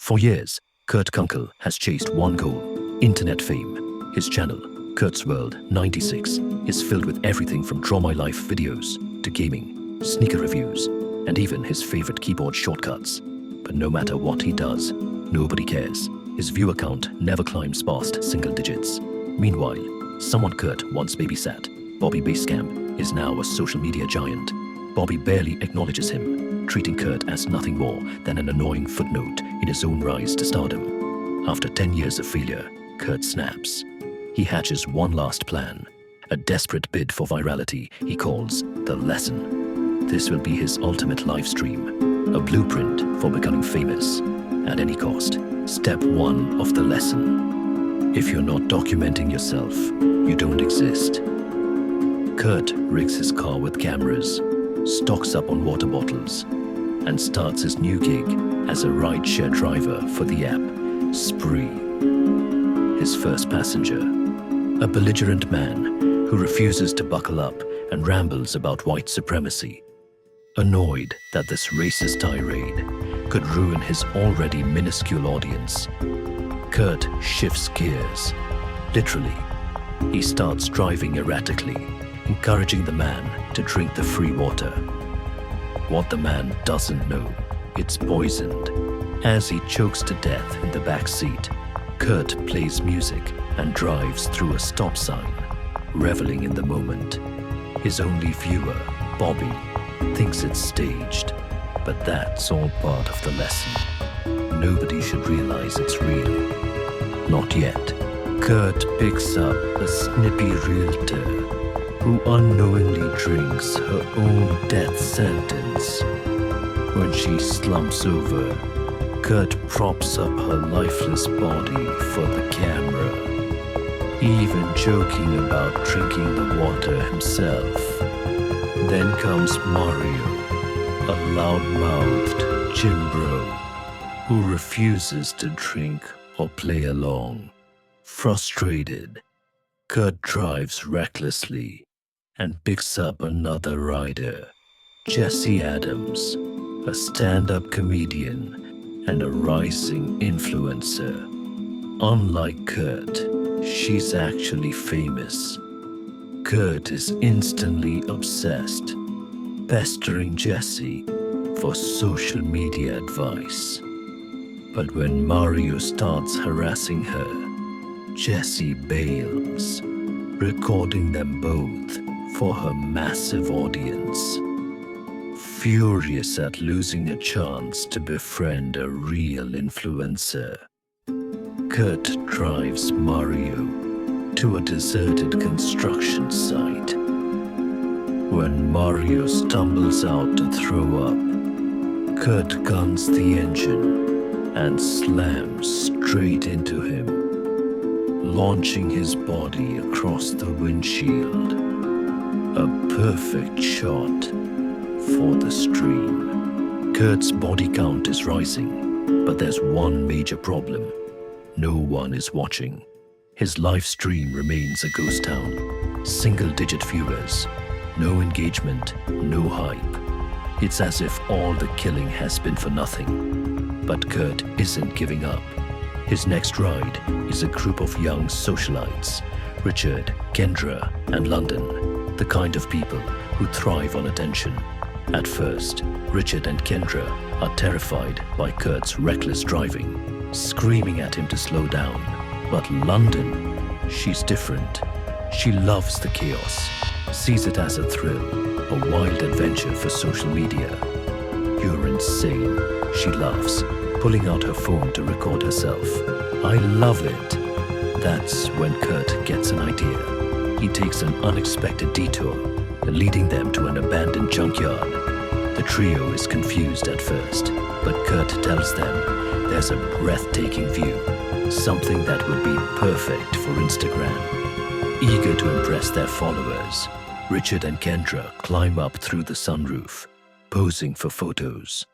For years, Kurt Kunkle has chased one goal: internet fame. His channel, Kurt's World 96, is filled with everything from Draw My Life videos to gaming, sneaker reviews, and even his favorite keyboard shortcuts. But no matter what he does, nobody cares. His viewer count never climbs past single digits. Meanwhile, someone Kurt once babysat, Bobby Basecamp, is now a social media giant. Bobby barely acknowledges him, treating Kurt as nothing more than an annoying footnote in his own rise to stardom. After 10 years of failure, Kurt snaps. He hatches one last plan, a desperate bid for virality he calls The Lesson. This will be his ultimate live stream, a blueprint for becoming famous at any cost. Step 1 of The Lesson. If you're not documenting yourself, you don't exist. Kurt rigs his car with cameras, stocks up on water bottles, and starts his new gig as a rideshare driver for the app Spree. His first passenger, a belligerent man who refuses to buckle up and rambles about white supremacy. Annoyed that this racist tirade could ruin his already minuscule audience, Kurt shifts gears. Literally, he starts driving erratically, encouraging the man to drink the free water. What the man doesn't know, it's poisoned. As he chokes to death in the back seat, Kurt plays music and drives through a stop sign, reveling in the moment. His only viewer, Bobby, thinks it's staged, but that's all part of the lesson. Nobody should realize it's real. Not yet. Kurt picks up a snippy realtor who unknowingly drinks her own death sentence. When she slumps over, Kurt props up her lifeless body for the camera, even joking about drinking the water himself. Then comes Mario, a loud-mouthed gym bro who refuses to drink or play along. Frustrated, Kurt drives recklessly and picks up another rider, Jesse Adams, a stand-up comedian and a rising influencer. Unlike Kurt, she's actually famous. Kurt is instantly obsessed, pestering Jesse for social media advice. But when Mario starts harassing her, Jesse bails, recording them both for her massive audience. Furious at losing a chance to befriend a real influencer, Kurt drives Mario to a deserted construction site. When Mario stumbles out to throw up, Kurt guns the engine and slams straight into him, launching his body across the windshield. A perfect shot for the stream. Kurt's body count is rising, but there's one major problem. No one is watching. His live stream remains a ghost town. Single-digit viewers, no engagement, no hype. It's as if all the killing has been for nothing. But Kurt isn't giving up. His next ride is a group of young socialites, Richard, Kendra, and London, the kind of people who thrive on attention. At first, Richard and Kendra are terrified by Kurt's reckless driving, screaming at him to slow down. But London, she's different. She loves the chaos, sees it as a thrill, a wild adventure for social media. You're insane, she laughs, pulling out her phone to record herself. I love it. That's when Kurt gets an idea. He takes an unexpected detour, leading them to an abandoned junkyard. The trio is confused at first, but Kurt tells them there's a breathtaking view, something that would be perfect for Instagram. Eager to impress their followers, Richard and Kendra climb up through the sunroof, posing for photos.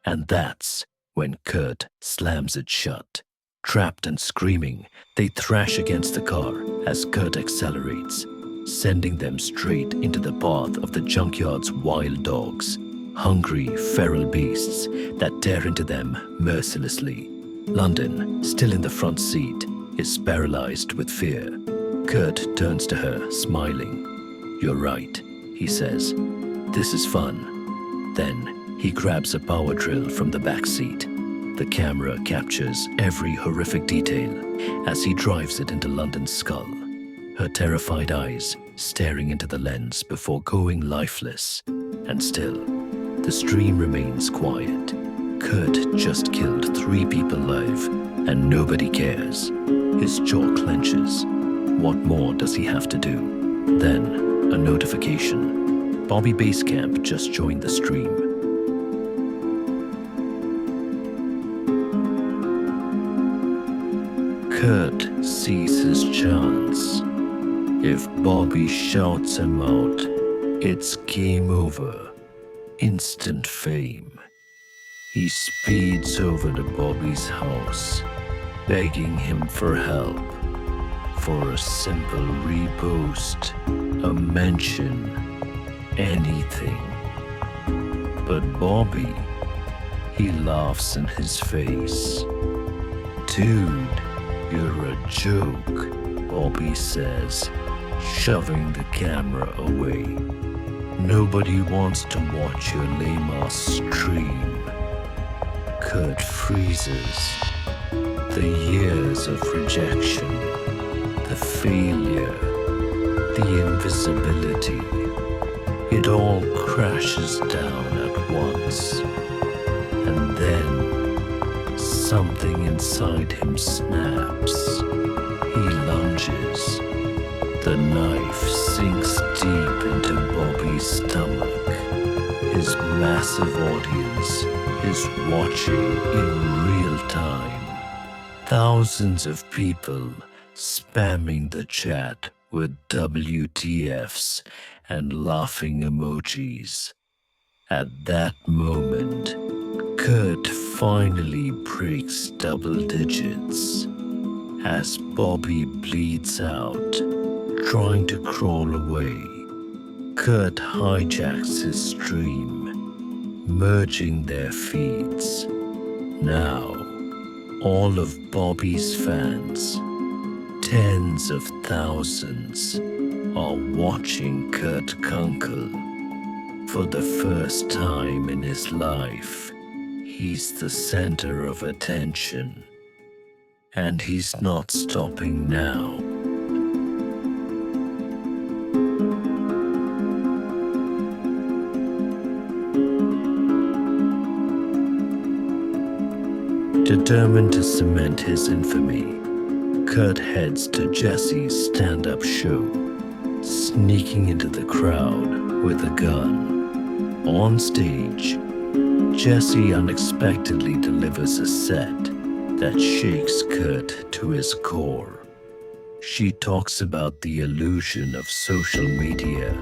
And that's when Kurt slams it shut. Trapped and screaming, they thrash against the car as Kurt accelerates, sending them straight into the path of the junkyard's wild dogs, hungry, feral beasts that tear into them mercilessly. London, still in the front seat, is paralyzed with fear. Kurt turns to her, smiling. "You're right," he says. "This is fun." Then he grabs a power drill from the back seat. The camera captures every horrific detail as he drives it into London's skull, her terrified eyes staring into the lens before going lifeless. And still, the stream remains quiet. Kurt just killed 3 people live, and nobody cares. His jaw clenches. What more does he have to do? Then, a notification. Bobby Basecamp just joined the stream. Kurt sees his chance. If Bobby shouts him out, it's game over. Instant fame. He speeds over to Bobby's house, begging him for help. For a simple repost, a mention, anything. But Bobby, he laughs in his face. "Dude, you're a joke," Bobby says, shoving the camera away. "Nobody wants to watch your lame-ass stream." Kurt freezes. The years of rejection, the failure, the invisibility, it all crashes down at once. And then something inside him snaps. He lunges. The knife sinks deep into Bobby's stomach. His massive audience is watching in real time. Thousands of people spamming the chat with WTFs and laughing emojis. At that moment, Kurt finally breaks double digits as Bobby bleeds out, trying to crawl away. Kurt hijacks his stream, merging their feeds. Now, all of Bobby's fans, tens of thousands, are watching Kurt Kunkle. For the first time in his life, he's the center of attention. And he's not stopping now. Determined to cement his infamy, Kurt heads to Jesse's stand-up show, sneaking into the crowd with a gun. On stage, Jesse unexpectedly delivers a set that shakes Kurt to his core. She talks about the illusion of social media,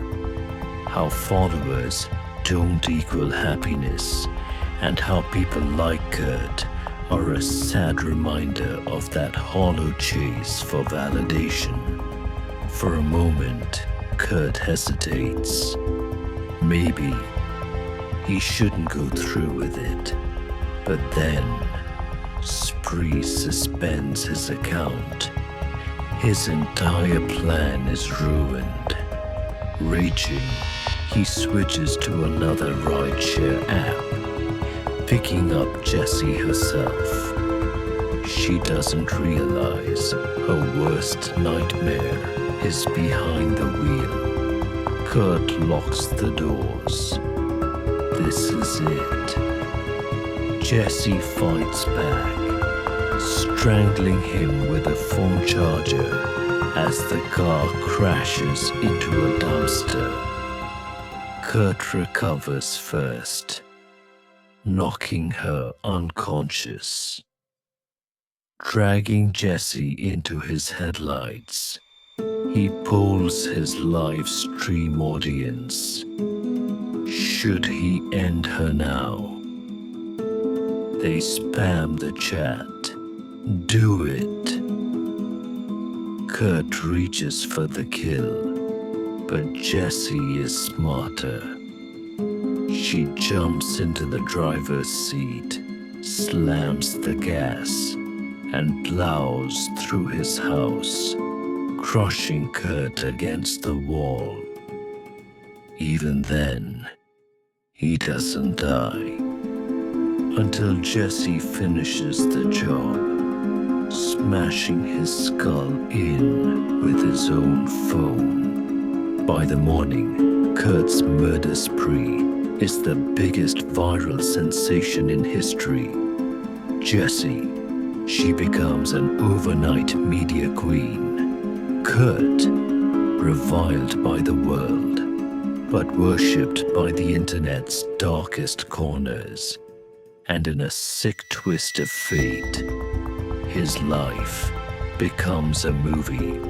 how followers don't equal happiness, and how people like Kurt are a sad reminder of that hollow chase for validation. For a moment, Kurt hesitates. Maybe he shouldn't go through with it. But then, Spree suspends his account. His entire plan is ruined. Raging, he switches to another rideshare app, picking up Jessie herself. She doesn't realize her worst nightmare is behind the wheel. Kurt locks the doors. This is it. Jessie fights back, strangling him with a phone charger as the car crashes into a dumpster. Kurt recovers first, knocking her unconscious. Dragging Jessie into his headlights, he polls his live stream audience. Should he end her now? They spam the chat. Do it. Kurt reaches for the kill, but Jessie is smarter. She jumps into the driver's seat, slams the gas, and plows through his house, crushing Kurt against the wall. Even then, he doesn't die until Jesse finishes the job, smashing his skull in with his own phone. By the morning, Kurt's murder spree is the biggest viral sensation in history. Jessie, she becomes an overnight media queen. Kurt, reviled by the world, but worshipped by the internet's darkest corners. And in a sick twist of fate, his life becomes a movie